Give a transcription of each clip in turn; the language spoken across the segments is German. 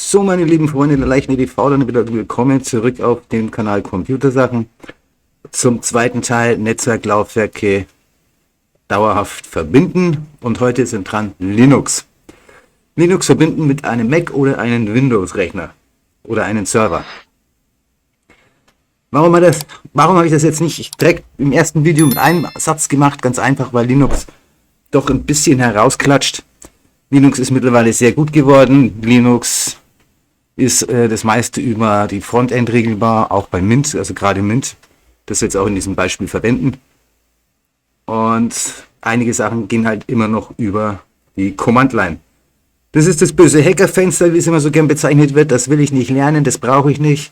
So, meine lieben Freunde der leichten EDV, dann wieder willkommen zurück auf dem Kanal Computersachen zum zweiten Teil Netzwerklaufwerke dauerhaft verbinden, und heute sind dran Linux. Linux verbinden mit einem Mac oder einem Windows-Rechner oder einen Server. Warum habe ich das jetzt nicht direkt im ersten Video mit einem Satz gemacht? Ganz einfach, weil Linux doch ein bisschen herausklatscht. Linux ist mittlerweile sehr gut geworden. Linux ist das meiste über die Frontend regelbar, auch bei Mint, also gerade Mint, das wir jetzt auch in diesem Beispiel verwenden. Und einige Sachen gehen halt immer noch über die Command-Line. Das ist das böse Hackerfenster, wie es immer so gern bezeichnet wird. Das will ich nicht lernen, das brauche ich nicht.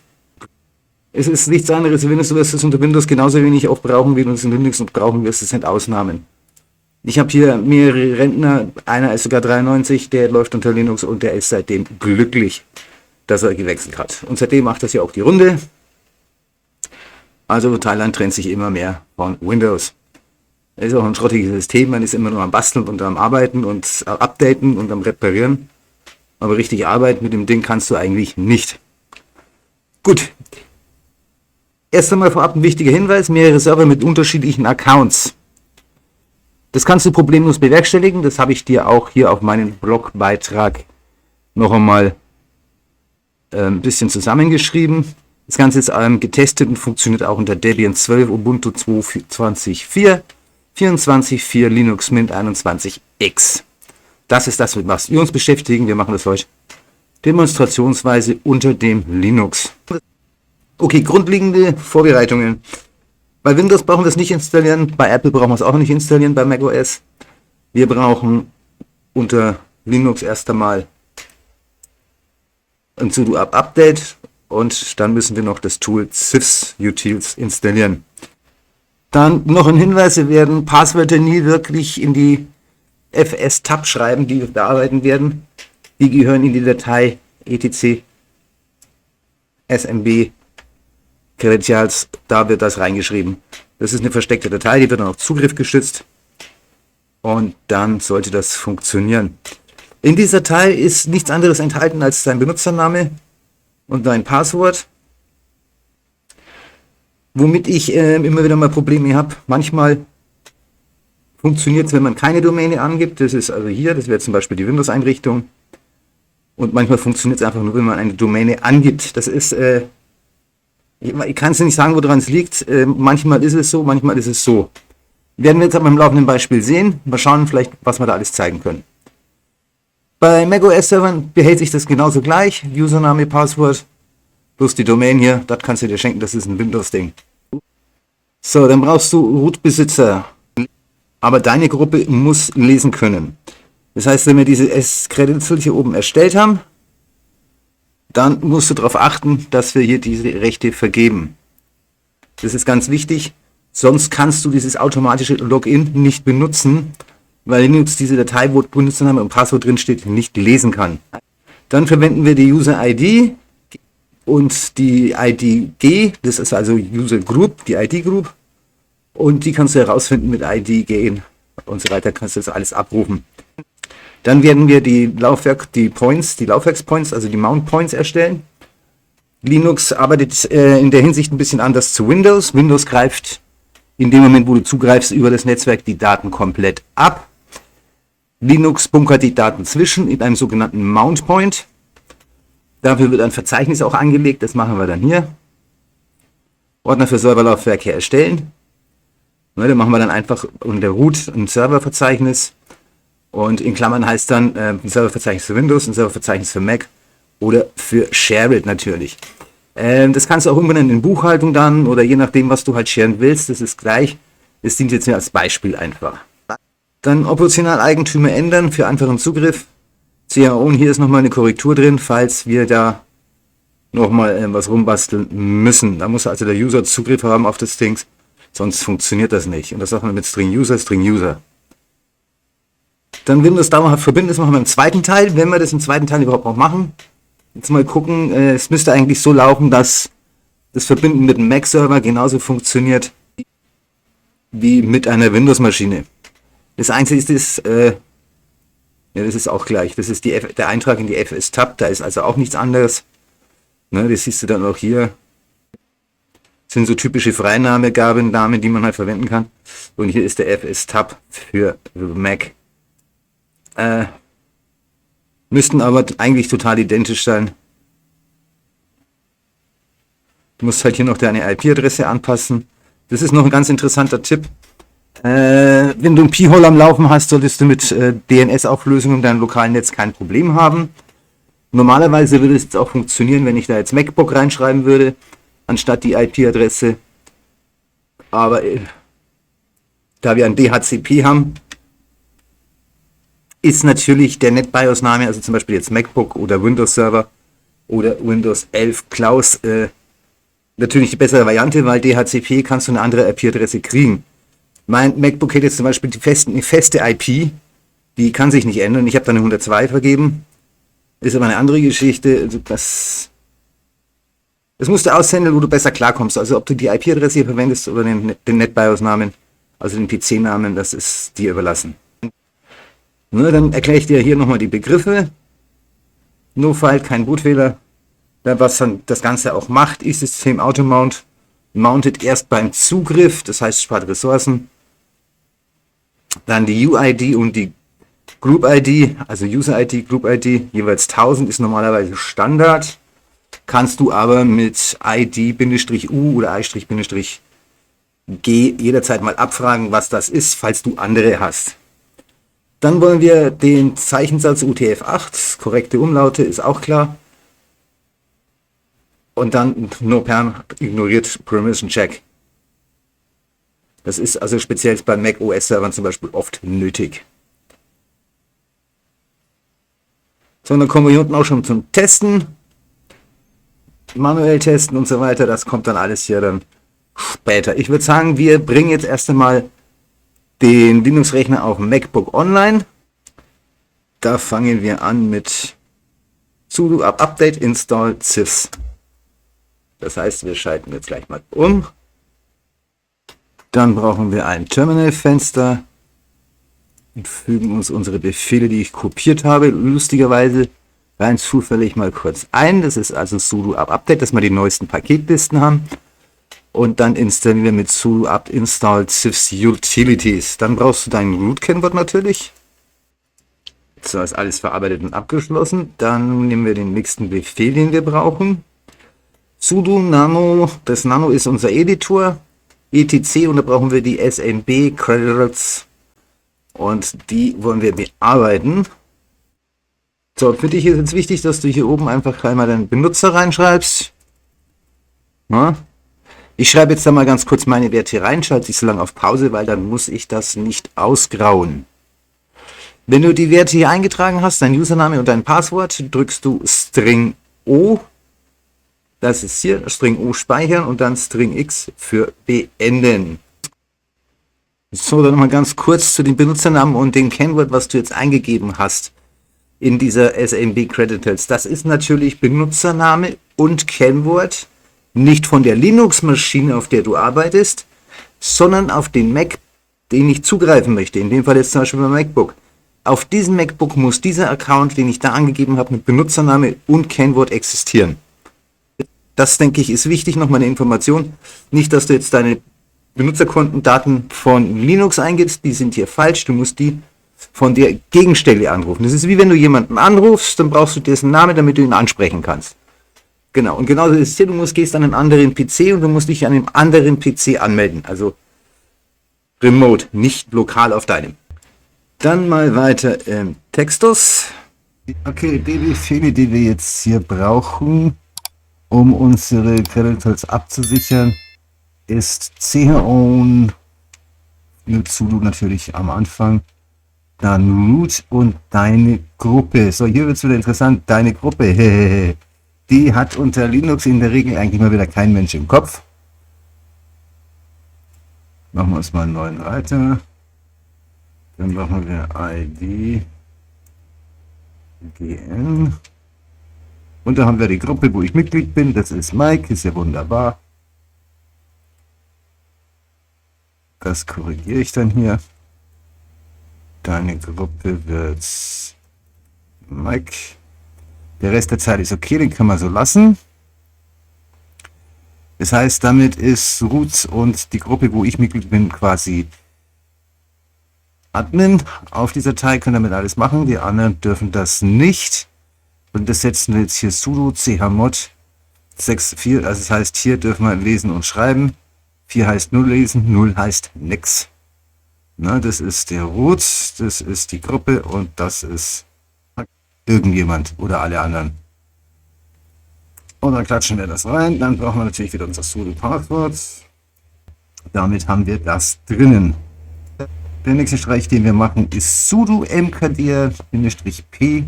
Es ist nichts anderes, Windows, du wirst es unter Windows genauso wenig auch brauchen, wie du es in Linux und brauchen wirst. Das sind Ausnahmen. Ich habe hier mehrere Rentner, einer ist sogar 93, der läuft unter Linux und der ist seitdem glücklich, dass er gewechselt hat. Und seitdem macht das ja auch die Runde. Also Thailand trennt sich immer mehr von Windows. Das ist auch ein schrottiges System, man ist immer nur am Basteln und am Arbeiten und updaten und am Reparieren. Aber richtig arbeiten mit dem Ding kannst du eigentlich nicht. Gut. Erst einmal vorab ein wichtiger Hinweis, mehrere Server mit unterschiedlichen Accounts. Das kannst du problemlos bewerkstelligen, das habe ich dir auch hier auf meinem Blogbeitrag noch einmal ein bisschen zusammengeschrieben. Das Ganze ist getestet und funktioniert auch unter Debian 12, Ubuntu 22.4, 24.4, Linux Mint 21X. Das ist das, mit was wir uns beschäftigen. Wir machen das heute demonstrationsweise unter dem Linux. Okay, grundlegende Vorbereitungen. Bei Windows brauchen wir es nicht installieren, bei Apple brauchen wir es auch nicht installieren, bei macOS. Wir brauchen unter Linux erst einmal ein sudo apt update und dann müssen wir noch das Tool sysutils installieren. Dann noch ein Hinweis, wir werden Passwörter nie wirklich in die fs-tab schreiben, die wir bearbeiten werden. Die gehören in die Datei etc smb Credentials, da wird das reingeschrieben. Das ist eine versteckte Datei, die wird dann auf Zugriff geschützt und dann sollte das funktionieren. In dieser Datei ist nichts anderes enthalten als dein Benutzername und dein Passwort. Womit ich immer wieder mal Probleme habe. Manchmal funktioniert es, wenn man keine Domäne angibt. Das ist also hier, das wäre zum Beispiel die Windows-Einrichtung. Und manchmal funktioniert es einfach nur, wenn man eine Domäne angibt. Das ist, ich kann es nicht sagen, woran es liegt. Manchmal ist es so, manchmal ist es so. Werden wir jetzt aber im laufenden Beispiel sehen. Mal schauen vielleicht, was wir da alles zeigen können. Bei macOS-Servern behält sich das genauso gleich. Username, Passwort, plus die Domain hier, das kannst du dir schenken, das ist ein Windows-Ding. So, dann brauchst du Root-Besitzer. Aber deine Gruppe muss lesen können. Das heißt, wenn wir diese S-Credentials hier oben erstellt haben, dann musst du darauf achten, dass wir hier diese Rechte vergeben. Das ist ganz wichtig, sonst kannst du dieses automatische Login nicht benutzen, weil Linux diese Datei, wo Benutzername und Passwort drin steht, nicht lesen kann. Dann verwenden wir die User-ID und die ID-G, das ist also User Group, die ID-Group, und die kannst du herausfinden mit ID-G und so weiter, kannst du das alles abrufen. Dann werden wir die Laufwerkspoints, also die Mount Points erstellen. Linux arbeitet in der Hinsicht ein bisschen anders zu Windows. Windows greift in dem Moment, wo du zugreifst, über das Netzwerk die Daten komplett ab. Linux bunkert die Daten zwischen in einem sogenannten Mount Point. Dafür wird ein Verzeichnis auch angelegt, das machen wir dann hier. Ordner für Serverlaufwerke erstellen. Da machen wir dann einfach unter Root ein Serververzeichnis. Und in Klammern heißt dann ein Serververzeichnis für Windows, ein Serververzeichnis für Mac oder für Shared natürlich. Das kannst du auch umbenennen in Buchhaltung dann oder je nachdem, was du halt sharen willst. Das ist gleich. Das dient jetzt mir als Beispiel einfach. Dann optional Eigentümer ändern für einfachen Zugriff. CAO, hier ist nochmal eine Korrektur drin, falls wir da nochmal was rumbasteln müssen. Da muss also der User Zugriff haben auf das Ding, sonst funktioniert das nicht. Und das machen wir mit String User. Dann Windows dauerhaft verbinden, das machen wir im zweiten Teil, wenn wir das im zweiten Teil überhaupt noch machen. Jetzt mal gucken, es müsste eigentlich so laufen, dass das Verbinden mit einem Mac-Server genauso funktioniert wie mit einer Windows-Maschine. Das Einzige ist, Ja, das ist auch gleich. Das ist der Eintrag in die FS-Tab, da ist also auch nichts anderes. Ne, das siehst du dann auch hier. Das sind so typische Freinamen, die man halt verwenden kann. Und hier ist der FS-Tab für Mac. Müssten aber eigentlich total identisch sein. Du musst halt hier noch deine IP-Adresse anpassen. Das ist noch ein ganz interessanter Tipp. Wenn du ein Pi-Hole am Laufen hast, solltest du mit DNS-Auflösung in deinem lokalen Netz kein Problem haben. Normalerweise würde es jetzt auch funktionieren, wenn ich da jetzt MacBook reinschreiben würde, anstatt die IP-Adresse. Aber da wir ein DHCP haben, ist natürlich der NetBIOS-Name, also zum Beispiel jetzt MacBook oder Windows Server oder Windows 11 Klaus, natürlich die bessere Variante, weil DHCP kannst du eine andere IP-Adresse kriegen. Mein MacBook hätte jetzt zum Beispiel eine feste IP, die kann sich nicht ändern. Ich habe dann eine 102 vergeben. Ist aber eine andere Geschichte. Also das musst du aushändeln, wo du besser klarkommst. Also ob du die IP-Adresse hier verwendest oder den NetBIOS-Namen, also den PC-Namen, das ist dir überlassen. Ne, dann erkläre ich dir hier nochmal die Begriffe. No-File, kein Bootfehler. Was dann das Ganze auch macht, ist System Automount. Mountet erst beim Zugriff, das heißt spart Ressourcen. Dann die UID und die Group ID, also User ID, Group ID, jeweils 1000 ist normalerweise Standard. Kannst du aber mit ID-U oder I-G jederzeit mal abfragen, was das ist, falls du andere hast. Dann wollen wir den Zeichensatz UTF-8, korrekte Umlaute, ist auch klar. Und dann NoPerm ignoriert Permission Check. Das ist also speziell bei Mac OS Servern zum Beispiel oft nötig. So, und dann kommen wir hier unten auch schon zum Testen. Manuell testen und so weiter. Das kommt dann alles hier dann später. Ich würde sagen, wir bringen jetzt erst einmal den Linux-Rechner auf MacBook Online. Da fangen wir an mit sudo apt update install sys. Das heißt, wir schalten jetzt gleich mal um. Dann brauchen wir ein Terminal-Fenster und fügen uns unsere Befehle, die ich kopiert habe, lustigerweise rein zufällig mal kurz ein. Das ist also sudo apt update, dass wir die neuesten Paketlisten haben. Und dann installieren wir mit sudo apt install sys utilities. Dann brauchst du dein Root-Kennwort natürlich. So, ist alles verarbeitet und abgeschlossen. Dann nehmen wir den nächsten Befehl, den wir brauchen. Sudo nano, das Nano ist unser Editor, etc, und da brauchen wir die SNB Credits und die wollen wir bearbeiten. So, für dich ist jetzt wichtig, dass du hier oben einfach einmal deinen Benutzer reinschreibst. Ja. Ich schreibe jetzt da mal ganz kurz meine Werte rein, schalte ich so lange auf Pause, weil dann muss ich das nicht ausgrauen. Wenn du die Werte hier eingetragen hast, dein Username und dein Passwort, drückst du String O. Das ist hier, String O speichern und dann String X für beenden. So, dann nochmal ganz kurz zu den Benutzernamen und dem Kennwort, was du jetzt eingegeben hast in dieser SMB Credentials. Das ist natürlich Benutzername und Kennwort, nicht von der Linux-Maschine, auf der du arbeitest, sondern auf den Mac, den ich zugreifen möchte. In dem Fall jetzt zum Beispiel mein MacBook. Auf diesem MacBook muss dieser Account, den ich da angegeben habe, mit Benutzername und Kennwort existieren. Das, denke ich, ist wichtig, nochmal eine Information. Nicht, dass du jetzt deine Benutzerkontendaten von Linux eingibst, die sind hier falsch. Du musst die von der Gegenstelle anrufen. Das ist wie wenn du jemanden anrufst, dann brauchst du dessen Namen, damit du ihn ansprechen kannst. Genau, und genauso ist es hier, gehst an einen anderen PC und du musst dich an einem anderen PC anmelden. Also remote, nicht lokal auf deinem. Dann mal weiter im Textus. Okay, die Befehle, die wir jetzt hier brauchen, um unsere Credentials abzusichern, ist chown mit sudo natürlich am Anfang, dann root und deine Gruppe. So, hier wird es wieder interessant, deine Gruppe, die hat unter Linux in der Regel eigentlich mal wieder kein Mensch im Kopf. Machen wir uns mal einen neuen Reiter. Dann machen wir ID, GN. Und da haben wir die Gruppe, wo ich Mitglied bin. Das ist Mike, ist ja wunderbar. Das korrigiere ich dann hier. Deine Gruppe wird Mike. Der Rest der Zeit ist okay, den kann man so lassen. Das heißt, damit ist Root und die Gruppe, wo ich Mitglied bin, quasi Admin. Auf dieser Datei können damit alles machen, die anderen dürfen das nicht. Und das setzen wir jetzt hier sudo chmod 6.4, also das heißt, hier dürfen wir lesen und schreiben. 4 heißt 0 lesen, 0 heißt nix. Na, das ist der Root, das ist die Gruppe und das ist irgendjemand oder alle anderen. Und dann klatschen wir das rein, dann brauchen wir natürlich wieder unser sudo-Passwort. Damit haben wir das drinnen. Der nächste Streich, den wir machen, ist sudo mkdir-p.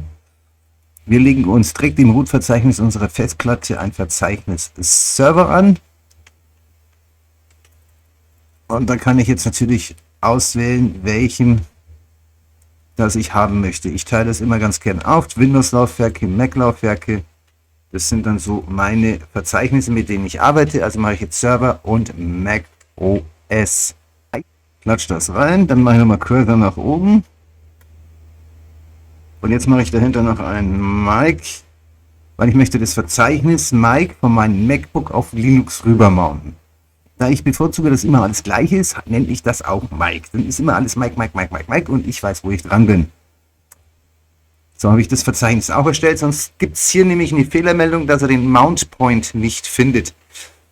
Wir legen uns direkt im Root-Verzeichnis unserer Festplatte ein Verzeichnis Server an. Und dann kann ich jetzt natürlich auswählen, welchen das ich haben möchte. Ich teile das immer ganz gern auf. Windows-Laufwerke, Mac-Laufwerke. Das sind dann so meine Verzeichnisse, mit denen ich arbeite. Also mache ich jetzt Server und Mac OS. Klatsch das rein. Dann mache ich nochmal Cursor nach oben. Und jetzt mache ich dahinter noch ein Mic, weil ich möchte das Verzeichnis Mic von meinem MacBook auf Linux rüber mounten. Da ich bevorzuge, dass immer alles gleich ist, nenne ich das auch Mic. Dann ist immer alles Mic und ich weiß, wo ich dran bin. So habe ich das Verzeichnis auch erstellt, sonst gibt es hier nämlich eine Fehlermeldung, dass er den Mount Point nicht findet.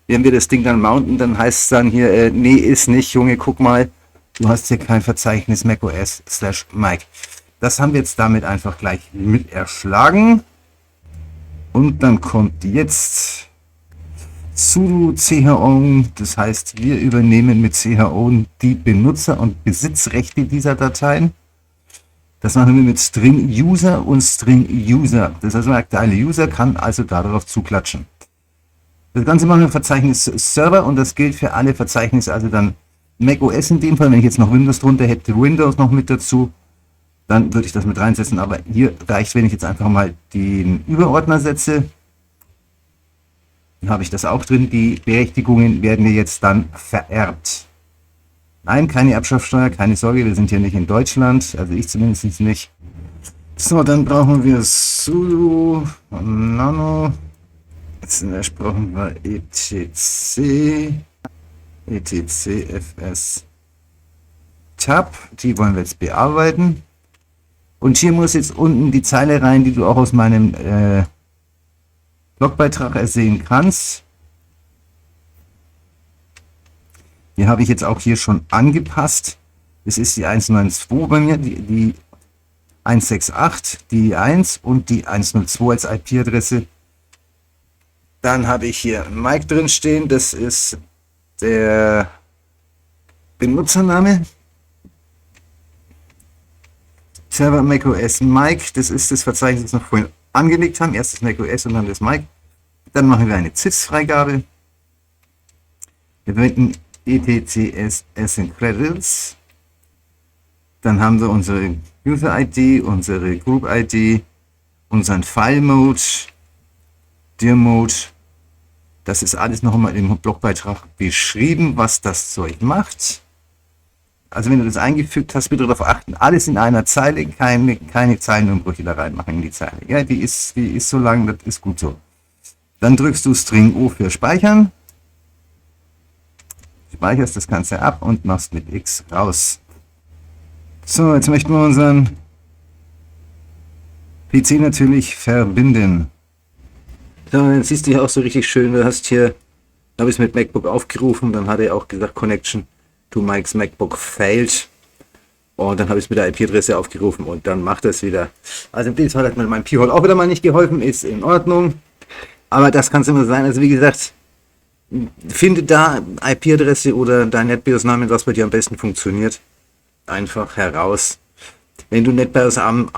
Wenn wir das Ding dann mounten, dann heißt es dann hier, nee, ist nicht, Junge, guck mal, du hast hier kein Verzeichnis macOS/Mic. Das haben wir jetzt damit einfach gleich mit erschlagen. Und dann kommt jetzt sudo chown, das heißt, wir übernehmen mit chown die Benutzer- und Besitzrechte dieser Dateien. Das machen wir mit String User und String User. Das heißt, der aktuelle User kann also darauf zuklatschen. Das Ganze machen wir im Verzeichnis Server und das gilt für alle Verzeichnisse, also dann macOS in dem Fall, wenn ich jetzt noch Windows drunter hätte, Windows noch mit dazu, dann würde ich das mit reinsetzen, aber hier reicht, wenn ich jetzt einfach mal den Überordner setze. Dann habe ich das auch drin. Die Berechtigungen werden mir jetzt dann vererbt. Nein, keine Erbschaftssteuer, keine Sorge, wir sind hier nicht in Deutschland, also ich zumindest nicht. So, dann brauchen wir sudo nano, jetzt brauchen wir etc tab, die wollen wir jetzt bearbeiten. Und hier muss jetzt unten die Zeile rein, die du auch aus meinem Blogbeitrag ersehen kannst. Die habe ich jetzt auch hier schon angepasst. Es ist die 192 bei mir, die 168, die 1 und die 102 als IP-Adresse. Dann habe ich hier Mike drin stehen, das ist der Benutzername. Server macOS Mike, das ist das Verzeichnis, das wir vorhin angelegt haben. Erst das macOS und dann das Mike. Dann machen wir eine CIS-Freigabe. Wir verwenden etcs Async Credits. Dann haben wir unsere User-ID, unsere Group-ID, unseren File-Mode, Dir-Mode. Das ist alles noch einmal im Blogbeitrag beschrieben, was das Zeug macht. Also wenn du das eingefügt hast, bitte darauf achten, alles in einer Zeile, keine Zeilenumbrüche da reinmachen in die Zeile. Ja, die ist so lang, das ist gut so. Dann drückst du String O für Speichern, speicherst das Ganze ab und machst mit X raus. So, jetzt möchten wir unseren PC natürlich verbinden. So, jetzt siehst du hier auch so richtig schön, du hast hier, da habe ich es mit MacBook aufgerufen, dann hat er auch gesagt, Connection to Mike's MacBook failed. Und dann habe ich es mit der IP-Adresse aufgerufen und dann macht er es wieder. Also in dem Fall hat mir mein P-Hole auch wieder mal nicht geholfen, ist in Ordnung. Aber das kann es immer sein. Also wie gesagt, finde da IP-Adresse oder dein NetBIOS-Name, was bei dir am besten funktioniert, einfach heraus. Wenn du NetBIOS haben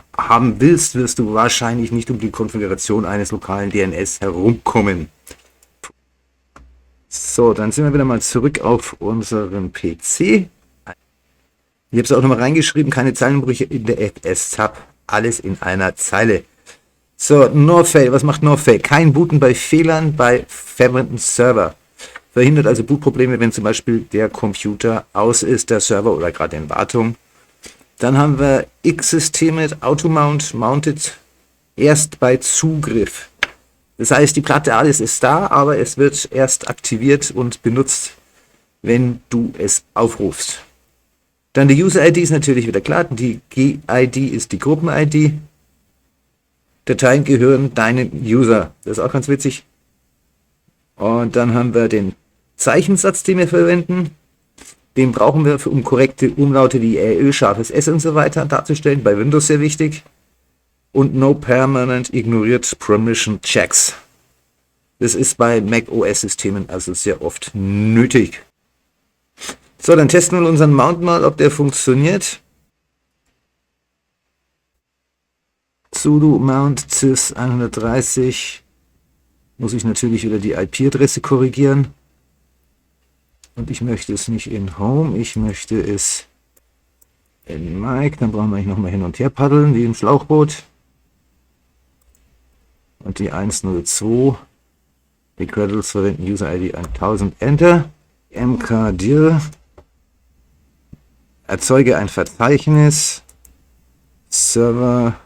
willst, wirst du wahrscheinlich nicht um die Konfiguration eines lokalen DNS herumkommen. So, dann sind wir wieder mal zurück auf unseren PC. Ich habe es auch nochmal reingeschrieben, keine Zeilenbrüche in der FS-Tab, alles in einer Zeile. So, NoFail, was macht NoFail? Kein Booten bei Fehlern bei verwendeten Server. Verhindert also Bootprobleme, wenn zum Beispiel der Computer aus ist, der Server oder gerade in Wartung. Dann haben wir X-Systeme, Automount, Mounted erst bei Zugriff. Das heißt, die Platte, alles ist da, aber es wird erst aktiviert und benutzt, wenn du es aufrufst. Dann die User-ID ist natürlich wieder klar. Die G-ID ist die Gruppen-ID. Dateien gehören deinem User. Das ist auch ganz witzig. Und dann haben wir den Zeichensatz, den wir verwenden. Den brauchen wir, um korrekte Umlaute wie RÖ, scharfes S und so weiter darzustellen. Bei Windows sehr wichtig. Und No Permanent ignoriert Permission Checks. Das ist bei Mac OS-Systemen also sehr oft nötig. So, dann testen wir unseren Mount mal, ob der funktioniert. Sudo mount sys 130. Muss ich natürlich wieder die IP-Adresse korrigieren. Und ich möchte es nicht in Home, ich möchte es in Mic. Dann brauchen wir nicht nochmal hin und her paddeln, wie im Schlauchboot. Und die 102. Die Credits verwenden User-ID 1000 Enter. mkdir. Erzeuge ein Verzeichnis. Server.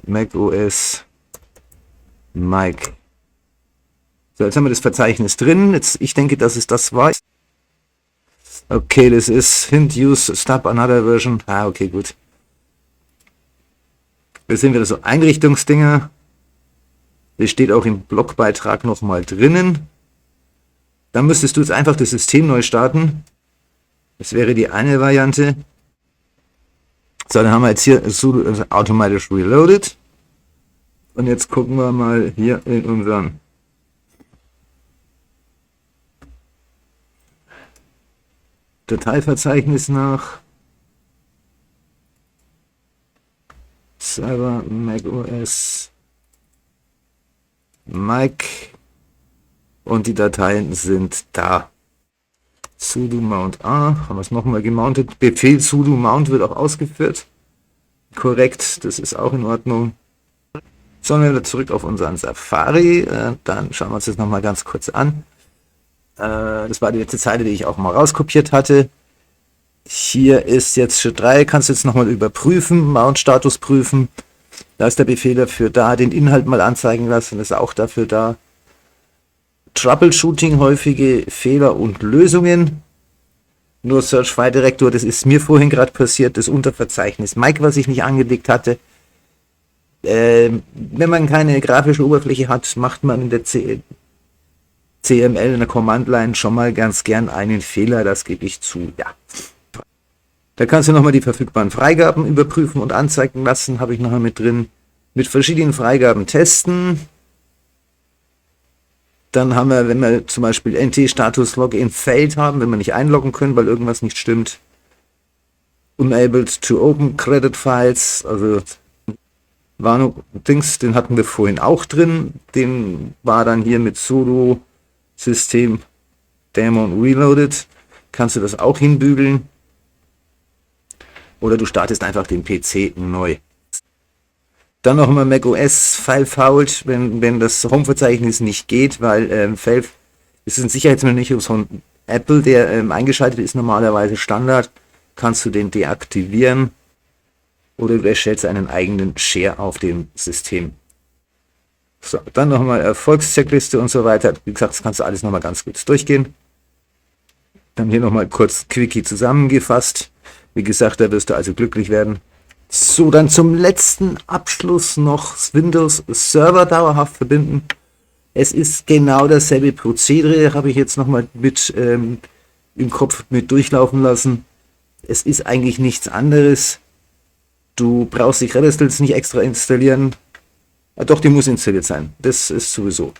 macOS. Mic. So, jetzt haben wir das Verzeichnis drin. Jetzt, ich denke, dass es das war. Okay, das ist Hint use stop another version. Ah, okay, gut. Das sind wieder so Einrichtungsdinger. Das steht auch im Blogbeitrag nochmal drinnen. Dann müsstest du jetzt einfach das System neu starten. Das wäre die eine Variante. So, dann haben wir jetzt hier sudo automatisch reloaded. Und jetzt gucken wir mal hier in unseren Dateiverzeichnis nach. Server macOS Mic. Und die Dateien sind da. Sudo mount A, haben wir es nochmal gemountet. Befehl sudo mount wird auch ausgeführt. Korrekt, das ist auch in Ordnung. So, wir wieder zurück auf unseren Safari. Dann schauen wir uns das nochmal ganz kurz an. Das war die letzte Zeile, die ich auch mal rauskopiert hatte. Hier ist jetzt Schritt 3, kannst du jetzt nochmal überprüfen, Mount-Status prüfen. Da ist der Befehl dafür da, den Inhalt mal anzeigen lassen, ist auch dafür da. Troubleshooting, häufige Fehler und Lösungen. Nur Search File Director, das ist mir vorhin gerade passiert, das Unterverzeichnis Mic, was ich nicht angelegt hatte. Wenn man keine grafische Oberfläche hat, macht man in der CML in der Command-Line schon mal ganz gern einen Fehler, das gebe ich zu, ja. Da kannst du nochmal die verfügbaren Freigaben überprüfen und anzeigen lassen, habe ich nochmal mit drin. Mit verschiedenen Freigaben testen. Dann haben wir, wenn wir zum Beispiel NT-Status Login failed haben, wenn wir nicht einloggen können, weil irgendwas nicht stimmt. Unable to open Credit Files, also Warnung, Dings, den hatten wir vorhin auch drin. Den war dann hier mit sudo system daemon reloaded. Kannst du das auch hinbügeln. Oder du startest einfach den PC neu. Dann noch mal macOS File Fault, wenn das Home-Verzeichnis nicht geht, weil es ist ein Sicherheitsmechanismus von Apple, der eingeschaltet ist, normalerweise Standard. Kannst du den deaktivieren oder du erstellst einen eigenen Share auf dem System. So, dann nochmal Erfolgscheckliste und so weiter. Wie gesagt, das kannst du alles nochmal ganz kurz durchgehen. Dann hier nochmal kurz Quickie zusammengefasst. Wie gesagt, da wirst du also glücklich werden. So, dann zum letzten Abschluss noch das Windows Server dauerhaft verbinden. Es ist genau dasselbe Prozedere, habe ich jetzt nochmal mit im Kopf mit durchlaufen lassen. Es ist eigentlich nichts anderes. Du brauchst die Credit nicht extra installieren. Ah, doch, die muss installiert sein. Das ist sowieso.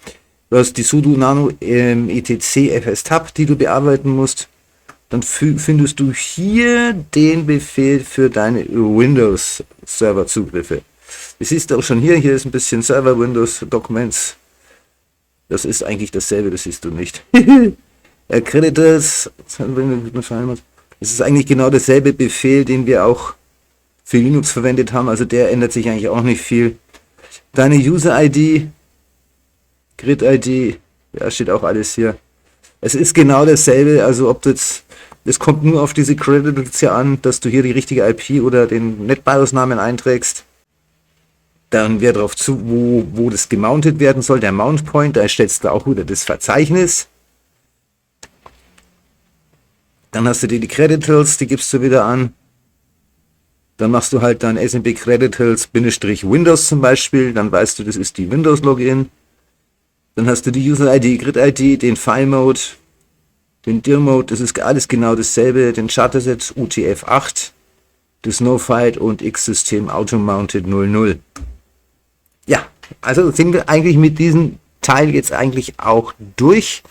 Du hast die sudo nano etc fstab, die du bearbeiten musst. Dann findest du hier den Befehl für deine Windows-Server-Zugriffe. Du siehst auch schon hier ist ein bisschen Server Windows Documents. Das ist eigentlich dasselbe, das siehst du nicht. Accreditors, das ist eigentlich genau derselbe Befehl, den wir auch für Linux verwendet haben, also der ändert sich eigentlich auch nicht viel. Deine User-ID, Grid-ID, ja, steht auch alles hier. Es ist genau dasselbe, also ob du jetzt Es kommt nur auf diese Credentials hier an, dass du hier die richtige IP oder den NetBIOS-Namen einträgst. Dann wäre darauf zu, wo das gemountet werden soll, der Mount Point, da erstellst du auch wieder das Verzeichnis. Dann hast du dir die Credentials, die gibst du wieder an. Dann machst du halt dann SMB Credentials-Windows zum Beispiel, dann weißt du, das ist die Windows-Login. Dann hast du die User-ID, Grid-ID, den File-Mode, den Dir-Mode, das ist alles genau dasselbe, den Charterset UTF-8, das No-Fight und X-System Auto-Mounted 00. Ja, also sind wir eigentlich mit diesem Teil jetzt eigentlich auch durch.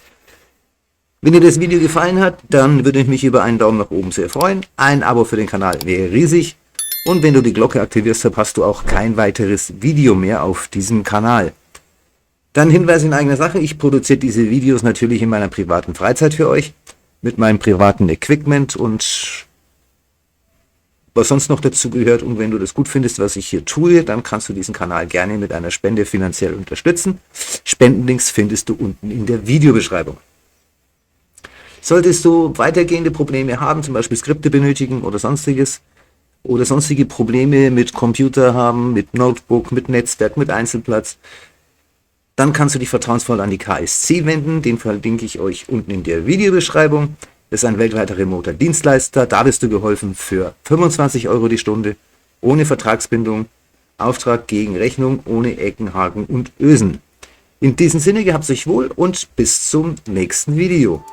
Wenn dir das Video gefallen hat, dann würde ich mich über einen Daumen nach oben sehr freuen. Ein Abo für den Kanal wäre riesig. Und wenn du die Glocke aktivierst, verpasst du auch kein weiteres Video mehr auf diesem Kanal. Dann Hinweis in eigener Sache, ich produziere diese Videos natürlich in meiner privaten Freizeit für euch, mit meinem privaten Equipment und was sonst noch dazu gehört. Und wenn du das gut findest, was ich hier tue, dann kannst du diesen Kanal gerne mit einer Spende finanziell unterstützen. Spendenlinks findest du unten in der Videobeschreibung. Solltest du weitergehende Probleme haben, zum Beispiel Skripte benötigen oder sonstiges, oder sonstige Probleme mit Computer haben, mit Notebook, mit Netzwerk, mit Einzelplatz, dann kannst du dich vertrauensvoll an die KSC wenden, den verlinke ich euch unten in der Videobeschreibung. Das ist ein weltweiter remoter Dienstleister, da wirst du geholfen für 25 € die Stunde, ohne Vertragsbindung, Auftrag gegen Rechnung, ohne Ecken, Haken und Ösen. In diesem Sinne, gehabt euch wohl und bis zum nächsten Video.